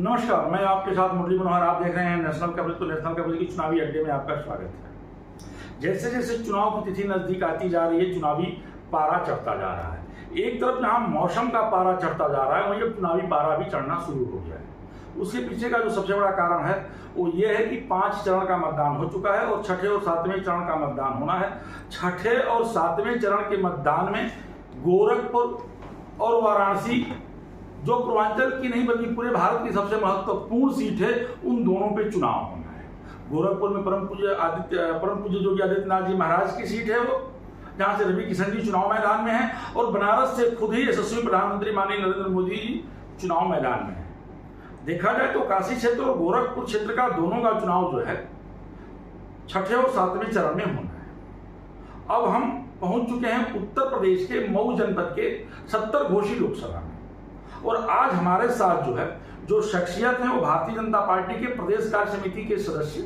नमस्कार, मैं आपके साथ मुरली मनोहर। आप देख रहे हैं नेशनल कवरेज। तो नेशनल कवरेज की चुनावी अड्डे में आपका स्वागत है। जैसे जैसे चुनाव की तिथि नजदीक आती जा रही है, चुनावी पारा चढ़ता जा रहा है। एक तरफ जहां मौसम का पारा चढ़ता जा रहा है, वहीं अब चुनावी पारा भी चढ़ना शुरू हो गया है। उसके पीछे का जो सबसे बड़ा कारण है वो ये है कि 5 चरण का मतदान हो चुका है और छठे और सातवें चरण का मतदान होना है। छठे और सातवें चरण के मतदान में गोरखपुर और वाराणसी, जो पूर्वांचल की नहीं बल्कि पूरे भारत की सबसे महत्वपूर्ण सीट है, उन दोनों पे चुनाव होना है। गोरखपुर में परम पूज्य योगी आदित्यनाथ जी महाराज की सीट है वो, जहां से रवि किशन जी चुनाव मैदान में है, और बनारस से खुद ही यशस्वी प्रधानमंत्री माननीय नरेंद्र मोदी जी चुनाव मैदान में है। देखा जाए तो काशी क्षेत्र और गोरखपुर क्षेत्र का दोनों का चुनाव जो है छठे और सातवें चरण में होना है। अब हम पहुंच चुके हैं उत्तर प्रदेश के मऊ जनपद के 70 घोषी लोकसभा में, और आज हमारे साथ जो शख्सियत है वो भारतीय जनता पार्टी के प्रदेश कार्य समिति के सदस्य,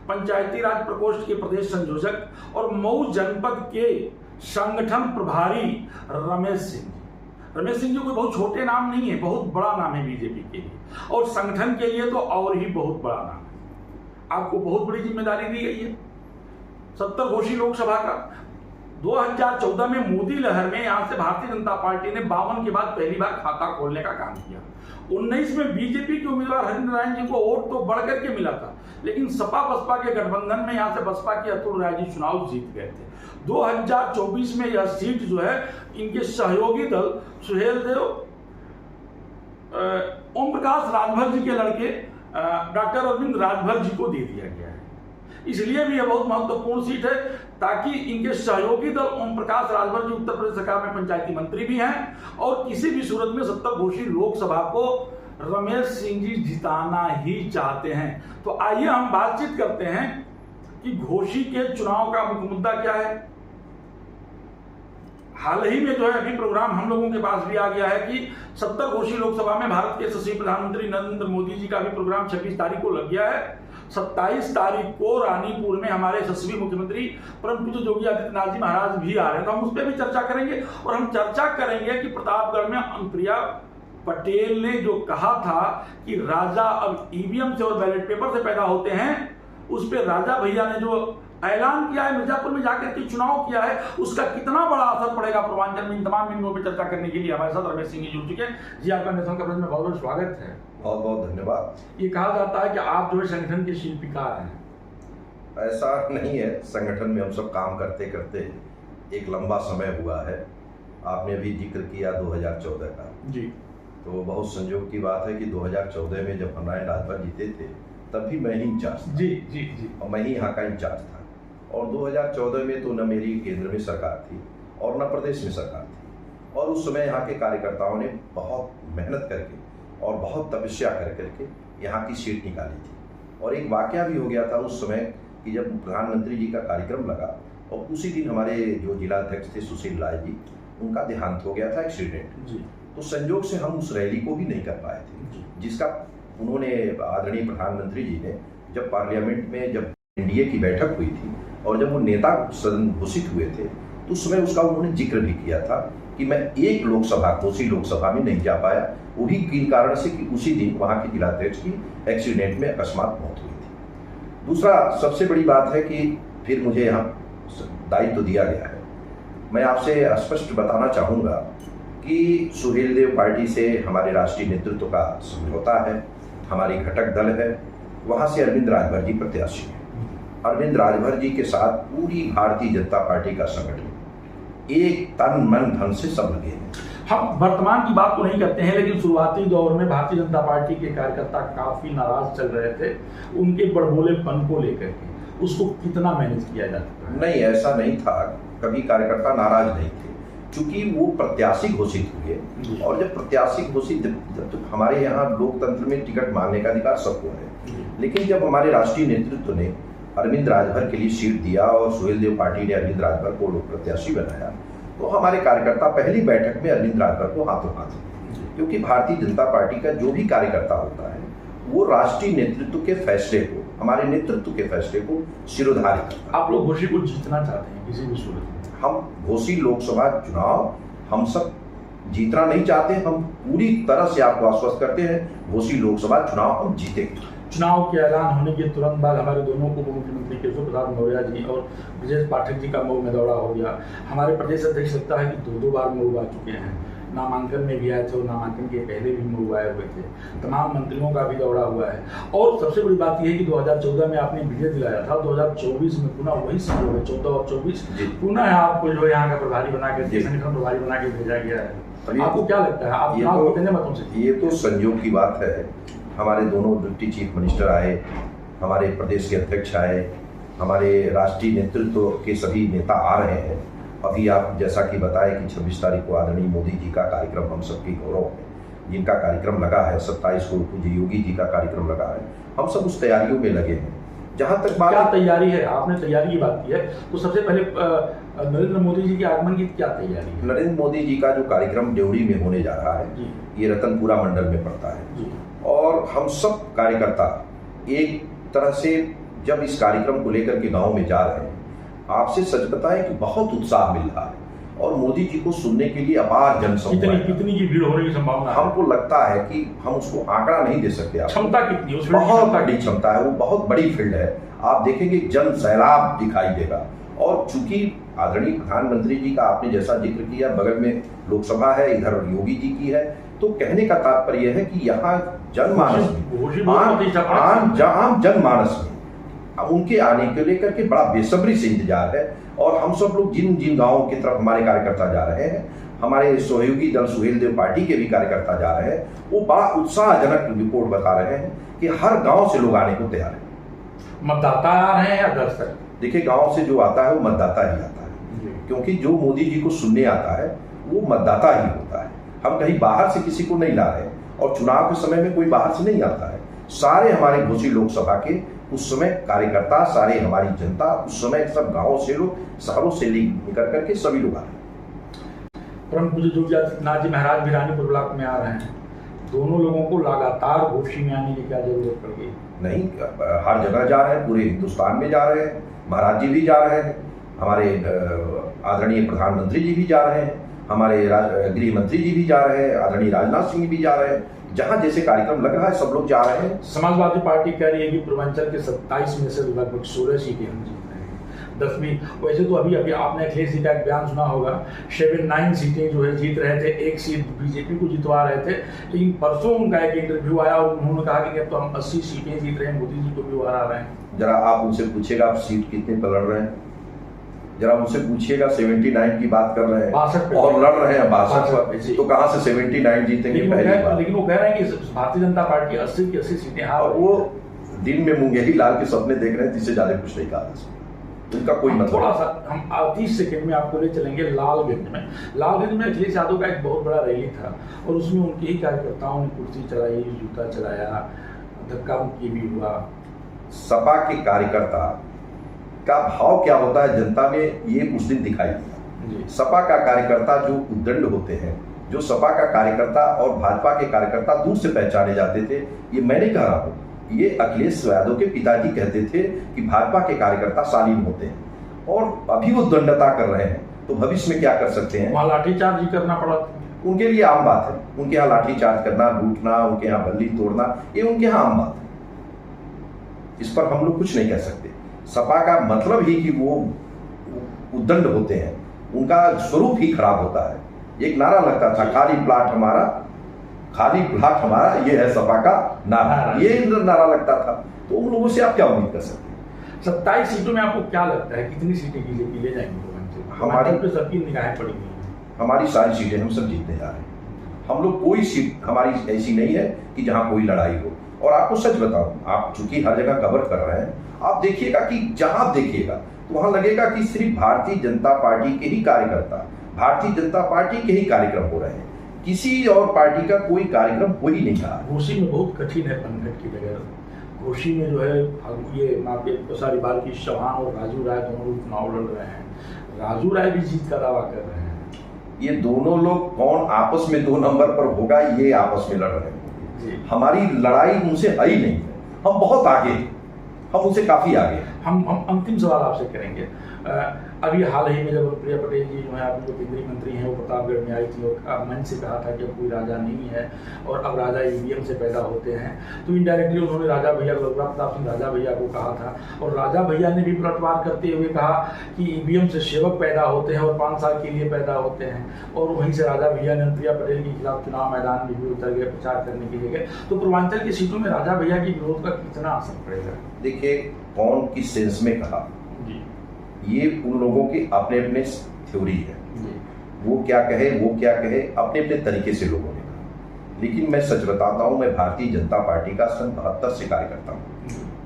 पंचायती राज प्रकोष्ठ के प्रदेश संयोजक और मऊ जनपद के संगठन प्रभारी रमेश सिंह जी। रमेश सिंह जी कोई बहुत छोटे नाम नहीं है, बहुत बड़ा नाम है बीजेपी के लिए, और संगठन के लिए तो और ही बहुत बड़ा नाम है। आपको बहुत बड़ी जिम्मेदारी दी गई है 70 घोषी लोकसभा का। 2014 में मोदी लहर में यहां से भारतीय जनता पार्टी ने 52 के बाद पहली बार खाता खोलने का काम किया। 19 में बीजेपी के उम्मीदवार हरिंद्र नारायण जी को वोट तो बढ़ करके मिला था, लेकिन सपा बसपा के गठबंधन में यहां से बसपा के अतुल राय जी चुनाव जीत गए थे। 2024 में यह सीट जो है इनके सहयोगी दल सुहेल देव, ओम प्रकाश राजभर जी के लड़के डॉक्टर अरविंद राजभर जी को दे दिया गया है। इसलिए भी यह बहुत महत्वपूर्ण सीट है ताकि इनके सहयोगी दल ओम प्रकाश राजभर जी उत्तर प्रदेश सरकार में पंचायती मंत्री भी हैं, और किसी भी सूरत में 70 घोषी लोकसभा को रमेश सिंह जी जिताना ही चाहते हैं। तो आइए हम बातचीत करते हैं कि घोषी के चुनाव का मुख्य मुद्दा क्या है। हाल ही में जो है अभी प्रोग्राम हम लोगों के पास भी आ गया है कि 70 घोषी लोकसभा में भारत के यशस्वी प्रधानमंत्री नरेंद्र मोदी जी का भी प्रोग्राम 26 तारीख को लग गया है। 27 तारीख को रानीपुर में हमारे यशस्वी मुख्यमंत्री परम पूज्य योगी आदित्यनाथ जी महाराज भी आ रहे हैं, तो हम उस पर भी चर्चा करेंगे। और हम चर्चा करेंगे कि प्रतापगढ़ में अनुप्रिया पटेल ने जो कहा था कि राजा अब ईवीएम से और बैलेट पेपर से पैदा होते हैं, उस पर राजा भैया ने जो ऐलान किया है, मिर्जापुर में जाकर के चुनाव किया है, उसका कितना बड़ा असर पड़ेगा पूर्वांचल में, इन तमाम बिंदुओं पर चर्चा करने के लिए हमारे साथ रमेश सिंह जी जुड़ चुके हैं। जी, आपका नेशनल कवरेज में बहुत बहुत स्वागत है। बहुत बहुत धन्यवाद। ये कहा जाता है कि आप जो है संगठन के शिल्पकार हैं। ऐसा नहीं है, संगठन में हम सब काम करते करते एक लंबा समय हुआ है। आपने भी जिक्र किया 2014 का जी, तो बहुत संयोग की बात है कि 2014 में जब नारायण राजभर जीते थे तब भी मैं ही इंचार्ज था। जी जी जी, और मैं ही यहाँ का इंचार्ज था। और 2014 में तो न मेरी केंद्र में सरकार थी और न प्रदेश में सरकार थी, और उस समय यहाँ के कार्यकर्ताओं ने बहुत मेहनत करके और बहुत तपस्या कर करके यहाँ की सीट निकाली थी। और एक वाकया भी हो गया था उस समय कि जब प्रधानमंत्री जी का कार्यक्रम लगा और उसी दिन हमारे जो जिला अध्यक्ष थे सुशील राय जी, उनका देहांत हो गया था एक्सीडेंट जी। तो संयोग से हम उस रैली को भी नहीं कर पाए थे, जिसका उन्होंने आदरणीय प्रधानमंत्री जी ने जब पार्लियामेंट में जब एनडीए की बैठक हुई थी और जब वो नेता सदन घोषित हुए थे, तो उस समय उसका उन्होंने जिक्र भी किया था कि मैं एक घोषी लोकसभा में नहीं जा पाया, वो भी किन कारण से कि उसी दिन वहाँ के जिलाध्यक्ष की एक्सीडेंट में अकस्मात मौत हुई थी। दूसरा सबसे बड़ी बात है कि फिर मुझे यहाँ दायित्व दिया गया है। मैं आपसे स्पष्ट बताना चाहूँगा कि सुहेल देव पार्टी से हमारे राष्ट्रीय नेतृत्व का समझौता है, हमारी घटक दल है, वहाँ से अरविंद राजभर जी प्रत्याशी हैं। अरविंद राजभर जी के साथ पूरी भारतीय जनता पार्टी का संगठन एक तन मन धन से सब लगे हैं। हम वर्तमान की बात तो नहीं करते हैं, लेकिन शुरुआती दौर में भारतीय जनता पार्टी के कार्यकर्ता काफी नाराज चल रहे थे उनके बड़बोलेपन को लेकर के। उसको कितना मैनेज किया जा सकता है? नहीं, ऐसा नहीं था, कभी कार्यकर्ता नाराज नहीं थे, क्योंकि वो प्रत्याशी घोषित हुए। और जब प्रत्याशी घोषित, जब तो हमारे यहाँ लोकतंत्र में टिकट मांगने का अधिकार सबको है, लेकिन जब हमारे राष्ट्रीय नेतृत्व ने अरविंद राजभर के लिए सीट दिया और सुहेल देव पार्टी ने अरविंद राजभर को लोक प्रत्याशी बनाया, तो हमारे कार्यकर्ता पहली बैठक में अरविंद राजभर को हाथों हाथ, क्योंकि भारतीय जनता पार्टी का जो भी कार्यकर्ता होता है वो राष्ट्रीय नेतृत्व के फैसले को, हमारे नेतृत्व के फैसले को शिरोधार्य करता है। आप लोग घोषी को जीतना चाहते हैं किसी भी सूरत में? हम घोषी लोकसभा चुनाव हम सब जीतना नहीं चाहते। हम पूरी तरह से आपको आश्वस्त करते हैं घोसी लोकसभा चुनाव हम जीतेंगे। चुनाव के ऐलान होने के तुरंत बाद हमारे दोनों उप मुख्यमंत्री केशव प्रसाद मौर्य जी और ब्रजेश पाठक जी का मऊ में दौरा हो गया। हमारे प्रदेश अध्यक्ष लगता है कि दो बार मऊ आ चुके हैं, नामांकन में भी आए थे और नामांकन के पहले भी मऊ आए हुए थे। तमाम मंत्रियों का भी दौरा हुआ है और सबसे बड़ी बात यह है कि 2014 में आपने विजय दिलाया था, 2024 में पुनः वही संयोग है, 14 और 24 पुनः आपको जो यहाँ का प्रभारी बना के, संगठन प्रभारी बना के भेजा गया है। आपको क्या लगता है, आप चुनाव कितने मतों से? ये तो संयोग की बात है। हमारे दोनों डिप्टी चीफ मिनिस्टर आए, हमारे प्रदेश के अध्यक्ष आए, हमारे राष्ट्रीय नेतृत्व के सभी नेता आ रहे हैं। अभी आप जैसा कि बताए कि 26 तारीख को आदरणीय मोदी जी का कार्यक्रम हम सबके गौरव है, जिनका कार्यक्रम लगा है, 27 को पूज्य योगी जी का कार्यक्रम लगा है। हम सब उस तैयारियों में लगे हैं। जहाँ तक बात क्या तैयारी है, आपने तैयारी की बात की है, तो सबसे पहले नरेंद्र मोदी जी के आगमन की क्या तैयारी है? नरेंद्र मोदी जी का जो कार्यक्रम डेवरी में होने जा रहा है, ये रतनपुरा मंडल में पड़ता है जी। और हम सब कार्यकर्ता एक तरह से जब इस कार्यक्रम को लेकर के गांव में जा रहे हैं, आपसे सच बताएं कि बहुत उत्साह मिल रहा है और मोदी जी को सुनने के लिए अपार जनसमूह है। कितनी की भीड़ होने की संभावना है? हमको लगता है कि हम उसको आंकड़ा नहीं दे सकते। क्षमता कितनी? बहुत बड़ी क्षमता है, वो बहुत बड़ी फील्ड है। आप देखेंगे जन सैलाब दिखाई देगा। और चूंकि आदरणीय प्रधानमंत्री जी का आपने जैसा जिक्र किया, बगल में लोकसभा है, इधर योगी जी की है, तो कहने का तात्पर्य है कि यहाँ जनमानस में आम जनमानस में उनके आने को लेकर के बड़ा बेसब्री से इंतजार है। और हम सब लोग जिन जिन गांवों की तरफ हमारे कार्यकर्ता जा रहे हैं, हमारे सहयोगी दल सुहेल देव पार्टी के भी कार्यकर्ता जा रहे हैं, वो बड़ा उत्साहजनक रिपोर्ट बता रहे हैं कि हर गांव से लोग आने को तैयार है। मतदाता आ रहे हैं या दर्शक? देखिए, गांव से जो आता है वो मतदाता ही आता है, क्योंकि जो मोदी जी को सुनने आता है वो मतदाता ही होता है। हम कहीं बाहर से किसी को नहीं ला रहे और चुनाव के समय में कोई बाहर से नहीं आता है। सारे हमारे घोसी लोकसभा के उस समय कार्यकर्ता, सारे हमारी जनता उस समय सब गांवों से लोग, शहरों से निकल करके सभी लोग आ रहे हैं। परम पूज्य योगी आदित्यनाथ जी महाराज भी रानीपुर ब्लॉक में आ रहे हैं। दोनों लोगों को लगातार घोसी में आने की क्या जरूरत पड़ गई? नहीं, हर जगह जा रहे हैं, पूरे हिंदुस्तान में जा रहे हैं। महाराज जी भी जा रहे हैं, हमारे आदरणीय प्रधानमंत्री जी भी जा रहे हैं, हमारे गृह मंत्री जी भी जा रहे हैं, आदरणीय राजनाथ सिंह भी जा रहे हैं। जहां जैसे कार्यक्रम लग रहा है सब लोग जा रहे हैं। समाजवादी पार्टी कह रही है कि पूर्वांचल के 27 में से लगभग 16 सीटें हम जीत रहे हैं। 10वीं वैसे तो अभी आपने अखिलेश जी का एक बयान सुना होगा, 7-9 सीटें जो है जीत रहे थे, एक सीट बीजेपी को जितवा रहे थे। लेकिन परसों उनका एक इंटरव्यू आया और उन्होंने कहा कि अब तो हम 80 सीटें जीत रहे हैं, मोदी जी को भी हरा रहे हैं। जरा आप उनसे पूछिएगा आप सीट कितने पर लड़ रहे हैं, जरा उनसे पूछिएगा 79 की बात कर रहे हैं और लड़ रहे हैं 62 पर, तो कहाँ से 79 जीतेंगे? पहली बात। लेकिन वो कह रहे हैं कि भारतीय जनता पार्टी 80 की 80 सीटें हार। वो दिन में मुंगेरी लाल के सपने देख रहे हैं, जिससे ज्यादा कुछ नहीं कहा उनका कोई मतलब। थोड़ा सा हम 30 सेकंड में आपको ले चलेंगे लालगंज में। लालगंज में अखिलेश यादव का एक बहुत बड़ा रैली था और उसमें उनके ही कार्यकर्ताओं ने कुर्सी चलाई, जूता चलाया, धक्का मुक्की भी हुआ। सपा के कार्यकर्ता का भाव क्या होता है जनता में, ये उस दिन दिखाई दिया। सपा का कार्यकर्ता जो उद्दंड होते हैं, जो सपा का कार्यकर्ता और भाजपा के कार्यकर्ता दूर से पहचाने जाते थे, ये मैं नहीं कह रहा हूँ, ये अखिलेश यादव के पिताजी कहते थे कि भाजपा के कार्यकर्ता शालीन होते हैं और अभी वो दंडता कर रहे हैं, तो भविष्य में क्या कर सकते हैं? वहाँ लाठीचार्ज ही करना पड़ा, उनके लिए आम बात है। उनके यहाँ लाठीचार्ज करना, लूटना, उनके यहाँ बल्ली तोड़ना, ये उनके यहाँ आम बात है। इस पर हम लोग कुछ नहीं कह सकते। सपा का मतलब ही कि वो उद्दंड होते हैं, उनका स्वरूप ही खराब होता है। एक नारा लगता था, खाली प्लाट हमारा, खाली प्लाट हमारा, ये है सपा का नारा, ये नारा लगता था। तो उन लोगों से आप क्या उम्मीद कर सकते हैं? 27 सीटों में आपको क्या लगता है कितनी सीटें ले जाएंगे? हमारी पे सबकी निगाहें पड़ी हुई हैं। हमारी सारी सीटें हम सब जीतने जा रहे हैं। हम लोग कोई सीट हमारी ऐसी नहीं है कि जहां कोई लड़ाई हो। और आपको सच बताऊं, आप चूंकि हर जगह कवर कर रहे हैं, आप देखिएगा कि जहां देखिएगा तो वहां लगेगा कि सिर्फ भारतीय जनता पार्टी के ही कार्यकर्ता, भारतीय जनता पार्टी के ही कार्यक्रम हो रहे हैं, किसी और पार्टी का कोई कार्यक्रम हो ही नहीं रहा। घोसी में बहुत कठिन है पनघट की जगह। घोसी में जो है ये सारी बाल्की चौहान और राजू राय दोनों चुनाव लड़ रहे हैं। राजू राय भी जीत का दावा कर रहे हैं। ये दोनों लोग कौन आपस में 2 नंबर पर होगा, ये आपस में लड़ रहे हैं। हमारी लड़ाई उनसे है ही नहीं है, हम बहुत आगे हैं, हम उनसे काफी आगे हैं। हम अंतिम सवाल आपसे करेंगे। अभी हाल ही में जब प्रिया पटेल जी जो है आपके जो केंद्रीय मंत्री हैं वो प्रतापगढ़ में आई थी और मंच से कहा था कि अब कोई राजा नहीं है और अब राजा ईवीएम से पैदा होते हैं, तो इनडायरेक्टली उन्होंने राजा भैया रघुराम प्रताप सिंह राजा भैया को कहा था और राजा भैया ने भी पलटवार करते हुए कहा कि ईवीएम से सेवक पैदा होते हैं और 5 साल के लिए पैदा होते हैं। और वहीं से राजा भैया ने प्रिया पटेल के खिलाफ चुनाव मैदान में भी उतर गए प्रचार करने के लिए गए। तो पूर्वांचल की सीटों में राजा भैया की विरोध का कितना असर पड़ेगा? देखिए, कौन किस सेंस में कहा जी, ये उन लोगों की अपने अपने थ्योरी है। वो क्या कहे अपने अपने तरीके से लोगों ने कहा। लेकिन मैं सच बताता हूं, मैं भारतीय जनता पार्टी का सन 72 से कार्यकर्ता हूं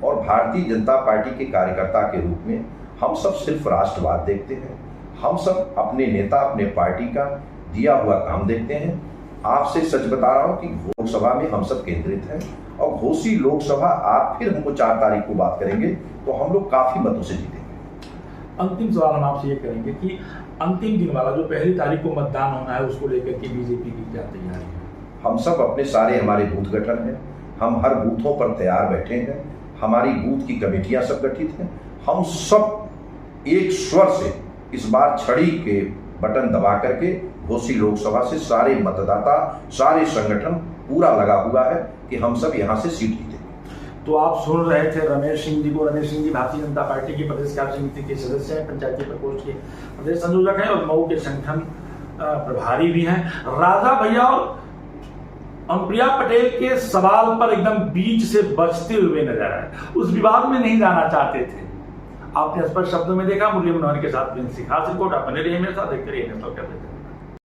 और भारतीय जनता पार्टी के कार्यकर्ता के रूप में हम सब सिर्फ राष्ट्रवाद देखते हैं। हम सब अपने नेता अपने पार्टी का दिया हुआ काम देखते हैं। आपसे सच बता रहा हूं कि लोकसभा में हम सब केंद्रित हैं और घोसी लोकसभा आप फिर हमको 4 तारीख को बात करेंगे तो हम लोग काफी मतों से जीतेंगे। अंतिम सवाल हम आपसे ये करेंगे कि अंतिम दिन वाला जो 1 तारीख को मतदान होना है उसको लेकर के बीजेपी की क्या तैयारी है? हम सब अपने सारे हमारे बूथ गठन हैं, हम हर बूथों पर तैयार बैठे हैं, हमारी बूथ की कमेटियां सब गठित हैं। हम सब एक स्वर से इस बार छड़ी के बटन दबा करके घोसी लोकसभा से सारे मतदाता सारे संगठन पूरा लगा हुआ है कि हम सब यहाँ से सीट जीतेंगे। तो आप सुन रहे थे रमेश सिंह जी को। रमेश सिंह जी भारतीय जनता पार्टी की प्रदेश कार्य समिति के सदस्य हैं, पंचायती प्रकोष्ठ के प्रदेश संयोजक हैं और मऊ के संगठन प्रभारी भी हैं। राजा भैया और अनुप्रिया पटेल के सवाल पर एकदम बीच से बचते हुए नजर आए, उस विवाद में नहीं जाना चाहते थे। आपने स्पष्ट शब्दों में देखा। मुरली मनोहर के साथ प्रिंस खास रिपोर्ट। आप बने रहिए मेरे साथ, देखते रहिए नेशनल।